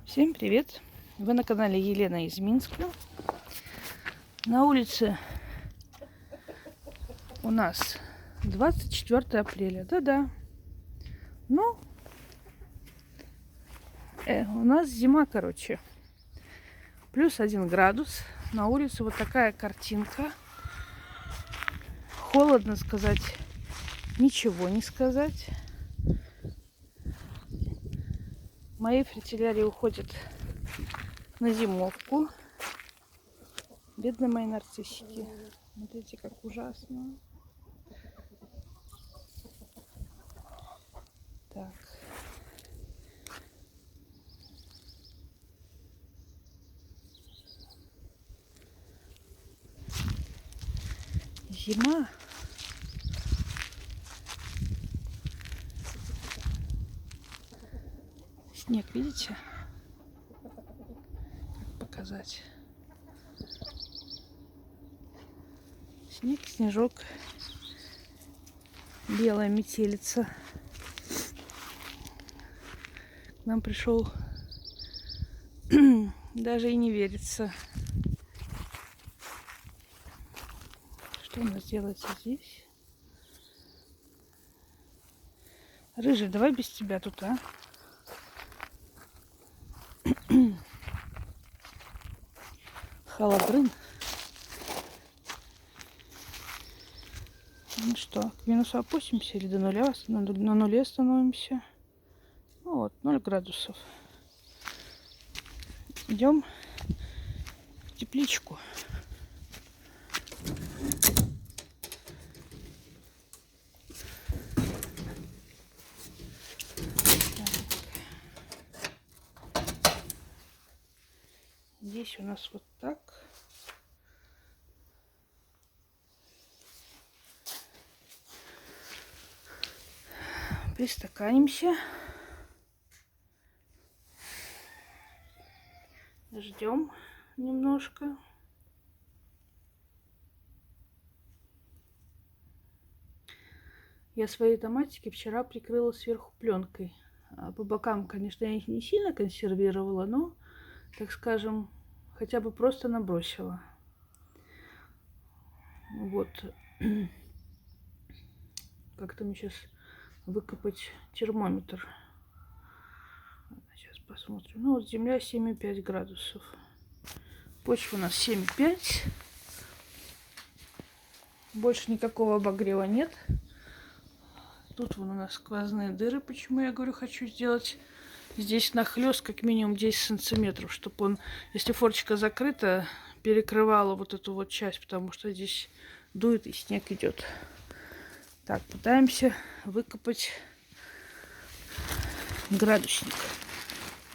Всем привет! Вы на канале Елена из Минска. На улице у нас 24 апреля. Да-да. Ну, у нас зима, короче. Плюс 1 градус. На улице вот такая картинка. Холодно сказать, ничего не сказать. Мои фритилярии уходят на зимовку. Бедные мои нарциссики. Смотрите, как ужасно. Так. Зима. Снег, видите? Как показать? Снег, снежок. Белая метелица. К нам пришел. Даже и не верится. Что у нас делается здесь? Рыжий, давай без тебя тут, а? Халабрын. Ну что, к минусу опустимся или до нуля? На нуле становимся. Ну вот, 0 градусов. Идем в тепличку. Здесь у нас вот так. Пристаканимся. Ждем немножко. Я свои томатики вчера прикрыла сверху пленкой. По бокам, конечно, я их не сильно консервировала, но, так скажем, хотя бы просто набросила. Вот. Как-то мне сейчас выкопать термометр. Сейчас посмотрим. Ну вот земля 7,5 градусов. Почва у нас 7,5. Больше никакого обогрева нет. Тут вон у нас сквозные дыры. Почему я говорю, хочу сделать здесь нахлёст как минимум 10 сантиметров, чтобы он, если форточка закрыта, перекрывала вот эту вот часть, потому что здесь дует и снег идет. Так, пытаемся выкопать градусник.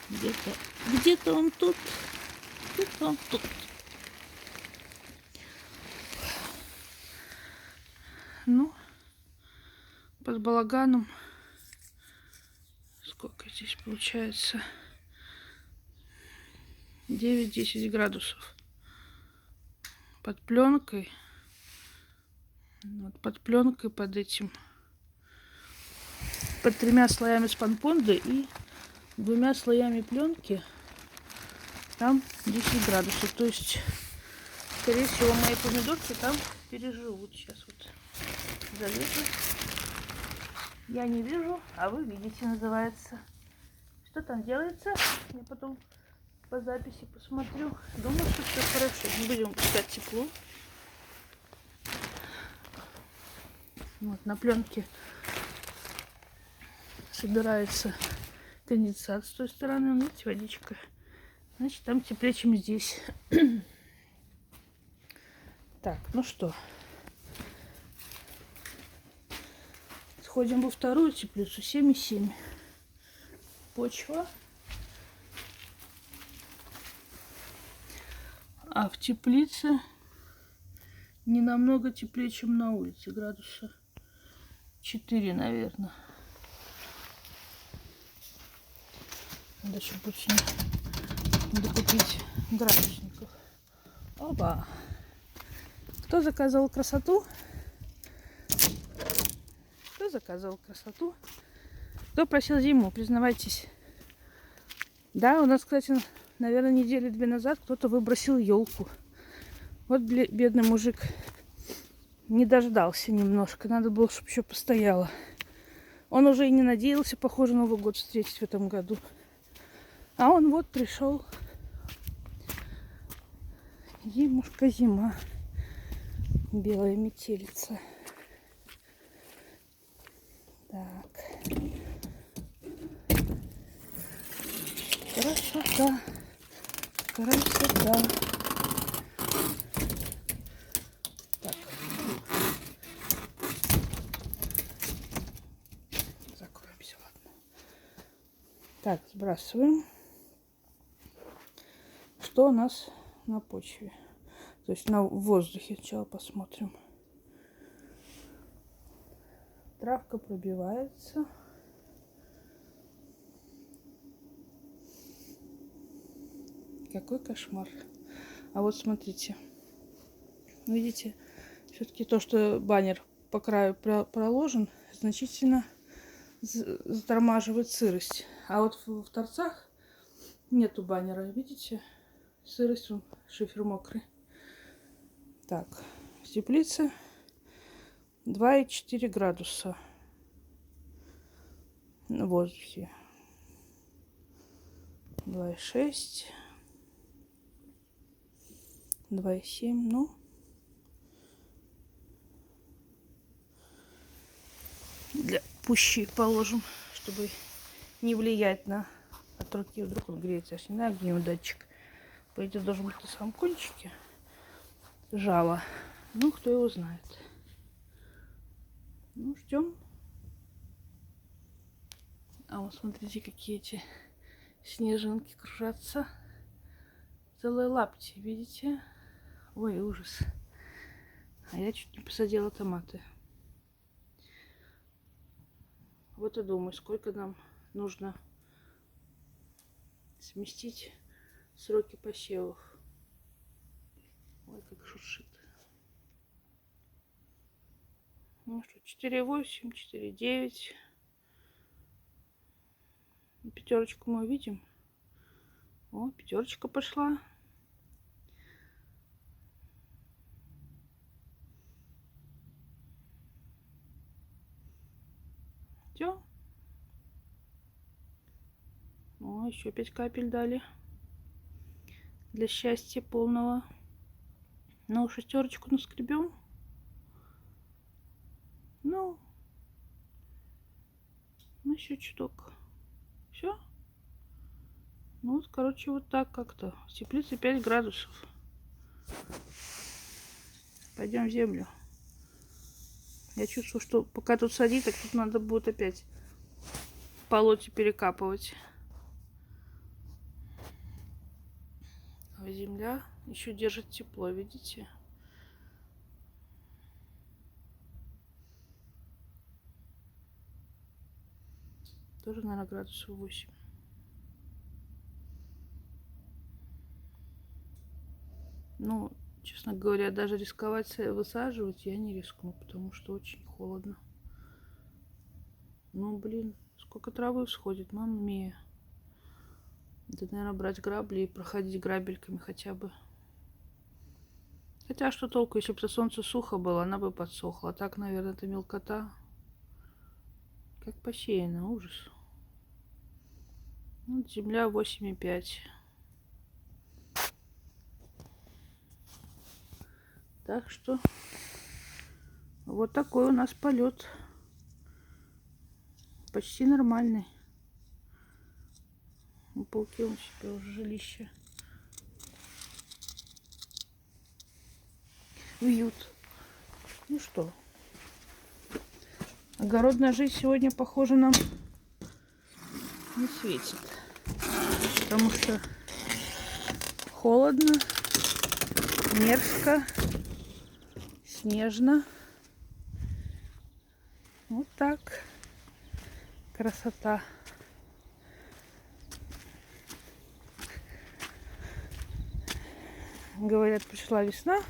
Где-то он тут. Где-то он тут. Ну, под балаганом. Сколько здесь получается? 9-10 градусов. Под пленкой. Вот под пленкой, под этим. Под 3 слоями спанпонды и 2 слоями пленки. Там 10 градусов. То есть, скорее всего, мои помидорки там переживут. Сейчас вот залезу. Я не вижу, а вы видите, называется. Что там делается? Я потом по записи посмотрю. Думаю, что все хорошо. Не будем пускать тепло. Вот на пленке собирается конденсат с той стороны. Видите, водичка. Значит, там теплее, чем здесь. Так, ну что. Сходим во вторую теплицу. 7,7. Почва. А в теплице не намного теплее, чем на улице. Градуса 4, наверное. Надо еще больше надо купить градусников. Опа! Кто заказывал красоту? Кто заказывал красоту? Кто просил зиму? Признавайтесь. Да, у нас, кстати, наверное, недели 2 назад кто-то выбросил елку. Вот бедный мужик не дождался немножко. Надо было, чтобы еще постояла. Он уже и не надеялся, похоже, Новый год встретить в этом году. А он вот пришел. Зимушка, зима. Белая метелица. Так. Красота. Красота. Так. Закроемся, ладно. Так, сбрасываем. Что у нас на почве? То есть на воздухе. Сначала посмотрим. Травка пробивается. Какой кошмар. А вот смотрите. Видите, все-таки то, что баннер по краю проложен, значительно затормаживает сырость. А вот в торцах нету баннера. Видите? Сырость, шифер мокрый. Так, в теплице 2,4 градуса на воздухе. 2,6. 2,7. Ну, для пущи положим, чтобы не влиять на от руки. Вдруг он греется. Аж не знаю, где у него датчик. По идее, должен быть на самом кончике. Жало. Ну, кто его знает. Ну, ждем. А вот смотрите, какие эти снежинки кружатся. Целые лапти, видите? Ой, ужас. А я чуть не посадила томаты. Вот и думаю, сколько нам нужно сместить сроки посевов. Ой, как шуршит. Ну что, 4,8, 4,9. Пятерочку мы увидим. О, пятерочка пошла. Все. О, еще 5 капель дали. Для счастья полного. Ну, шестерочку наскребем. Ну, еще чуток. Все. Ну, вот, короче, вот так как-то. В теплице 5 градусов. Пойдем в землю. Я чувствую, что пока тут садить, так тут надо будет опять полоть и перекапывать. А земля еще держит тепло, видите? Тоже, наверное, градусов 8. Ну, честно говоря, даже рисковать высаживать я не рискну, потому что очень холодно. Ну, блин, сколько травы всходит, мамма мия. Да, наверное, брать грабли и проходить грабельками хотя бы. Хотя, что толку, если бы на солнце сухо было, она бы подсохла. А так, наверное, это мелкота. Как посеяно, ужас. Вот земля 8,5. Так что вот такой у нас полет. Почти нормальный. Пауки он себе уже жилище вьют. Ну что, огородная жизнь сегодня, похоже, нам не светит. Потому что холодно, мерзко, снежно. Вот так. Красота. Говорят, пришла весна,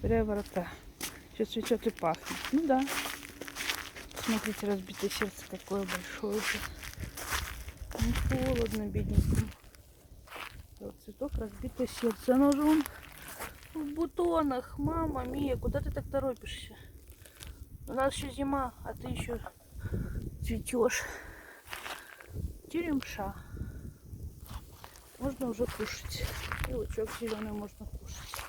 зря ворота. Все цветет и пахнет. Ну да. Смотрите, разбитое сердце какое большое уже. Ну, холодно, бедненькому. цветок разбитое сердце. Оно же он в бутонах. Мама Мия, куда ты так торопишься? У нас еще зима, а ты еще цветешь. Черемша. Можно уже кушать. И лучок зеленый можно кушать.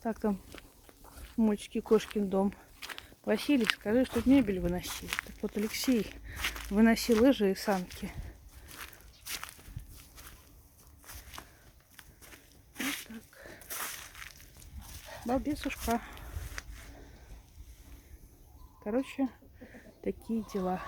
Так, там в мультике «Кошкин дом». Василий, скажи, что мебель выносили. Так вот, Алексей выносил лыжи и санки. Вот так. Балбесушка. Короче, такие дела.